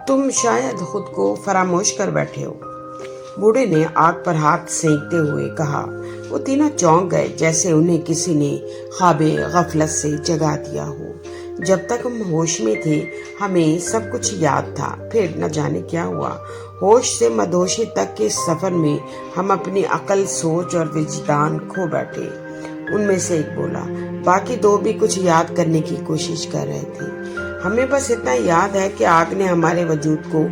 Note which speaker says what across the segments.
Speaker 1: तुम शायद खुद को फरामोश कर बैठे हो, बूढ़े ने आग पर हाथ सेंकते हुए कहा। वो तीनों चौंक गए, जैसे उन्हें किसी ने ख्वाबे गफलत से जगा दिया हो। जब तक हम होश में थे हमें सब कुछ याद था, फिर न जाने क्या हुआ। होश से मदहोशी तक के सफर में हम अपनी अकल, सोच और विजदान खो बैठे। उनमें से एक बोला। बाकी दो भी कुछ याद करने की कोशिश कर रहे थे। हमें बस इतना याद है कि आग ने हमारे वजूद को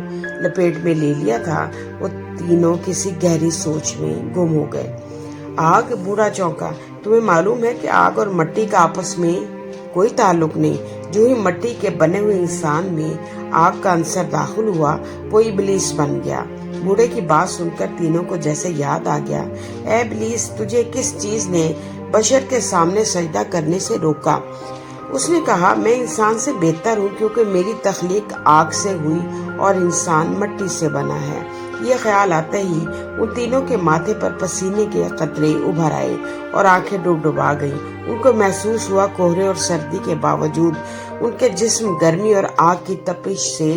Speaker 1: लपेट में ले लिया था। वो तीनों किसी गहरी सोच में गुम हो गए। आग, बूढ़ा चौंका। तुम्हें मालूम है कि आग और मिट्टी का आपस में कोई ताल्लुक नहीं। जो ही मिट्टी के बने हुए इंसान में आग का अंसर दाखिल हुआ, वो इब्लीस बन गया। बूढ़े की बात सुनकर तीनों को जैसे याद आ गया। ऐ इब्लीस, तुझे किस चीज ने बशर के सामने सजदा करने से रोका? उसने कहा, मैं इंसान से बेहतर हूँ क्योंकि मेरी तख्लीक आग से हुई और इंसान मिट्टी से बना है। ये ख्याल आते ही उन तीनों के माथे पर पसीने के कतरे उभर आए और आंखें डुबडुबा गईं। उनको महसूस हुआ कोहरे और सर्दी के बावजूद उनके जिस्म गर्मी और आग की तपिश से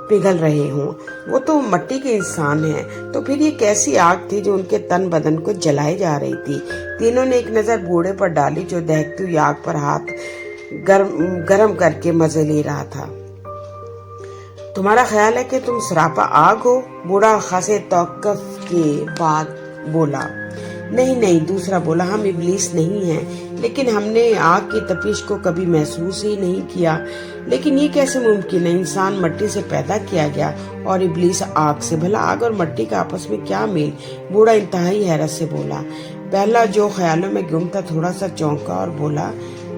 Speaker 1: पिघल रहे हों। वो तो मिट्टी के इंसान हैं, तो फिर ये कैसी आग थी जो उनके तन बदन को जलाए जा रही थी? तीनों ने एक नजर बूढ़े पर डाली, जो दहकती हुई आग पर हाथ गरम करके मजे ले रहा था। तुम्हारा ख्याल है कि तुम सरापा आग हो? बूढ़ा खासे तौक़ुफ़ के बाद बोला। नहीं नहीं, दूसरा बोला, हम इब्लीस नहीं हैं, लेकिन हमने आग की तपिश को कभी महसूस ही नहीं किया। लेकिन ये कैसे मुमकिन है? इंसान मिट्टी से पैदा किया गया और इब्लीस आग से। भला आग और मिट्टी का आपस में क्या मेल? बूढ़ा इंतहाई हैरत से बोला। पहला जो ख्यालों में गुम था थोड़ा सा चौंका और बोला,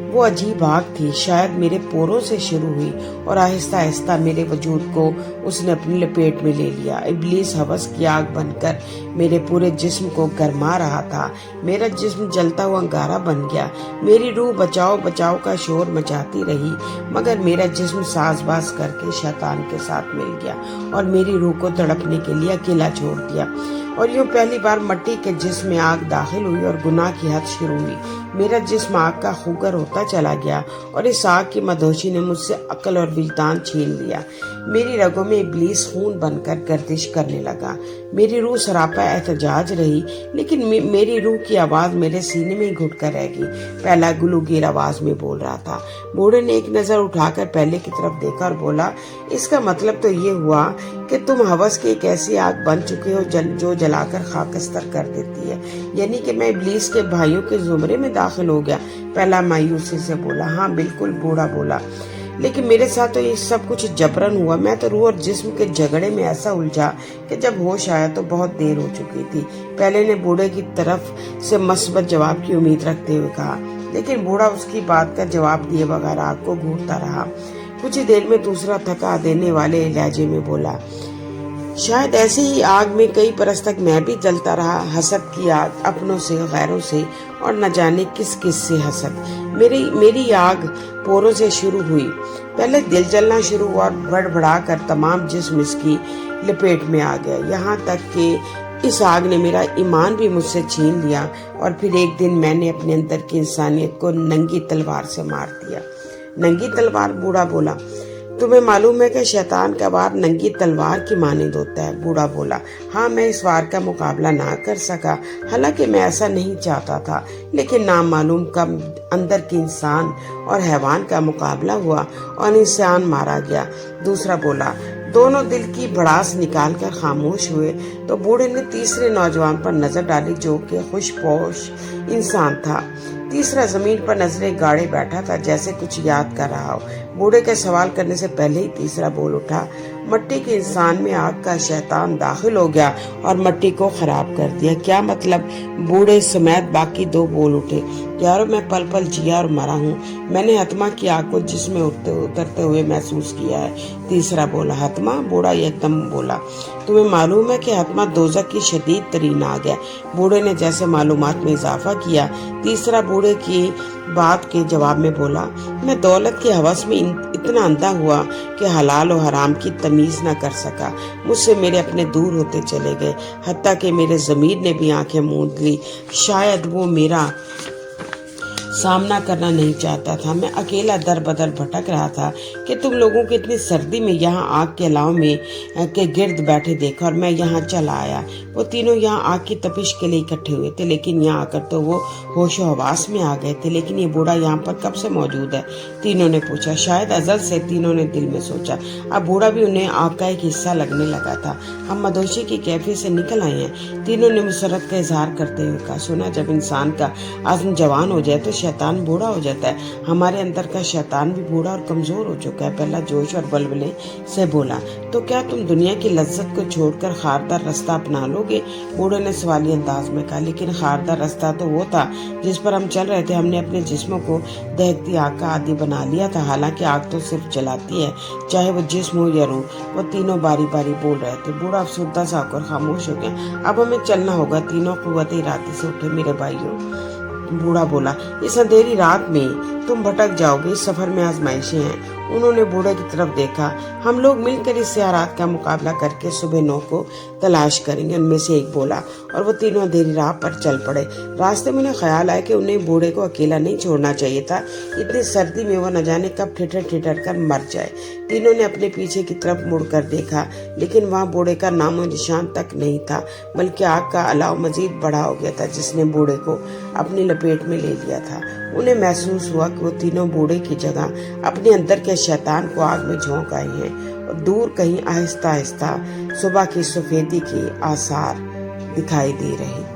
Speaker 1: वो अजीब आग थी, शायद मेरे पोरों से शुरू हुई और आहिस्ता आहिस्ता मेरे वजूद को उसने अपनी लपेट में ले लिया। इब्लीस हवस की आग बनकर मेरे पूरे जिस्म को गरमा रहा था। मेरा जिस्म जलता हुआ अंगारा बन गया। मेरी रूह बचाओ बचाओ का शोर मचाती रही, मगर मेरा जिस्म साजबाज करके शैतान के साथ मिल गया और मेरी रूह को तड़पने के लिए अकेला छोड़ दिया। और यूं पहली बार मिट्टी के जिस्म में आग दाखिल हुई और गुनाह की हद शुरू हुई। मेरा जिस्म आग का खूगर होता चला गया और इस आग की मदहोशी ने मुझसे अकल और विजदान छीन लिया। मेरी रगों में इब्लीस खून बनकर गर्दिश करने लगा। मेरी रूह सरापा एहतजाज रही, लेकिन मेरी रूह की आवाज मेरे सीने में घुट कर रह गई। पहला गुलूगीर आवाज में बोल रहा था। बूढ़े ने एक नजर उठाकर पहले की तरफ देखा और बोला, इसका मतलब तो ये हुआ कि तुम हवस की एक ऐसी आग बन चुके हो जो जलाकर खाकस्तर कर देती है। यानी कि मैं इब्लीस के भाइयों के जुमरे में दाखिल हो गया। पहला मायूसी से बोला। हाँ बिल्कुल, बूढ़ा बोला, लेकिन मेरे साथ तो ये सब कुछ जबरन हुआ। मैं तो रूह और जिस्म के झगड़े में ऐसा उलझा कि जब होश आया तो बहुत देर हो चुकी थी। पहले ने बूढ़े की तरफ से मस्बत जवाब की उम्मीद रखते हुए कहा, लेकिन बूढ़ा उसकी बात का जवाब दिए बगैर आग को घूरता रहा। कुछ ही देर में दूसरा थका देने वाले लहजे में बोला, शायद ऐसे ही आग में कई बरस तक मैं भी जलता रहा। हसद की आग, अपनों से, गैरों से और न जाने किस किस से हसद। मेरी आग पोरों से शुरू हुई। पहले दिल जलना शुरू हुआ और भड़बड़ा कर तमाम जिस्म इसकी लपेट में आ गया। यहाँ तक कि इस आग ने मेरा ईमान भी मुझसे छीन लिया और फिर एक दिन मैंने अपने अंदर की इंसानियत को नंगी तलवार से मार दिया। नंगी तलवार? बूढ़ा बोला। तुम्हें मालूम है कि शैतान का वार नंगी तलवार की मानिंद होता है? बूढ़ा बोला। हाँ, मैं इस वार का मुकाबला ना कर सका, हालांकि मैं ऐसा नहीं चाहता था, लेकिन नाम मालूम कब अंदर के इंसान और हैवान का मुकाबला हुआ और इंसान मारा गया। दूसरा बोला। दोनों दिल की भड़ास निकाल कर खामोश हुए तो बूढ़े ने तीसरे नौजवान पर नजर डाली, जो कि खुशपोश इंसान था। तीसरा जमीन पर नजरें गाड़े बैठा था, जैसे कुछ याद कर रहा हो। बूढ़े के सवाल करने से पहले ही तीसरा बोल उठा, मिट्टी के इंसान में आग का शैतान दाखिल हो गया और मिट्टी को खराब कर दिया। क्या मतलब? बूढ़े समेत बाकी दो बोल उठे। यारो, मैं पल पल जिया और मरा हूँ। मैंने हतमा की आग को जिसमें उतरते हुए महसूस किया है। तीसरा बोला। हतमा? बूढ़ा एकदम बोला। तुम्हें मालूम है कि हतमा दोज़ख की शदीद तरीन आग है? बूढ़े ने जैसे मालूमात में इजाफा किया। तीसरा बूढ़े की बात के जवाब में बोला, मैं दौलत की हवस में इतना अंधा हुआ कि हलाल और हराम की तमीज न कर सका। मुझसे मेरे अपने दूर होते चले गए, हत्ता कि मेरे ज़मीर ने भी आंखें मूंद ली। शायद वो मेरा सामना करना नहीं चाहता था। मैं अकेला दर बदर भटक रहा था कि तुम लोगों को इतनी सर्दी में यहाँ आग के अलाव में के गिर्द बैठे देखा और मैं यहाँ चला आया। वो तीनों यहाँ आग की तपिश के लिए इकट्ठे हुए थे, लेकिन यहाँ आकर तो वो होशो हवास में आ गए थे। लेकिन ये बूढ़ा यहाँ पर कब से मौजूद है? तीनों ने पूछा। शायद अजल से, तीनों ने दिल में सोचा। अब बूढ़ा भी उन्हें आग का एक हिस्सा लगने लगा था। हम मदोशी की कैफियत से निकल आए हैं, तीनों ने मुसरत का इजहार करते हुए कहा। सुना, जब इंसान का आज़म जवान हो जाए तो शैतान बूढ़ा हो जाता है। हमारे अंदर का शैतान भी बूढ़ा और कमजोर हो चुका है। पहला जोश और बलबले से बोला। तो क्या तुम दुनिया की लज्जत को छोड़कर खारदार रास्ता अपना लोगे? बूढ़े ने सवाली अंदाज में कहा। लेकिन खारदार रास्ता तो वो था जिस पर हम चल रहे थे। हमने अपने जिस्मों को दहकती आग का आदी बना लिया था। हालांकि आग तो सिर्फ जलाती है, चाहे वो जिस्म हो या रूह। वो तीनों बारी बारी बोल रहे थे। बूढ़ा अफसरदा सा होकर खामोश हो गया। अब हमें चलना होगा। तीनों कुव्वते इरादे से उठे। मेरे भाइयों, बूढ़ा बोला, इस अंधेरी रात में तुम भटक जाओगे। इस सफर में आजमाइशें हैं। उन्होंने बूढ़े की तरफ देखा। हम लोग मिलकर इस सियारात का मुकाबला करके सुबह 9 को तलाश करेंगे, उनमें से एक बोला। और वो तीनों अंधेरी राह पर चल पड़े। रास्ते में उन्हें ख्याल आया कि उन्हें बूढ़े को अकेला नहीं छोड़ना चाहिए था। इतनी सर्दी में वो न जाने कब ठिठर ठिठर कर मर जाए। तीनों ने अपने पीछे की तरफ मुड़कर देखा, लेकिन वहां बूढ़े का नामो निशान तक नहीं था, बल्कि आग का अलाव मजीद बड़ा हो गया था, जिसने बूढ़े को अपनी लपेट में ले लिया था। उन्हें महसूस हुआ कि वो तीनों बूढ़े की जगह अपने अंदर के शैतान को आग में झोंक आए हैं और दूर कहीं आहिस्ता आहिस्ता सुबह की सफेदी के आसार दिखाई दे रहे थे।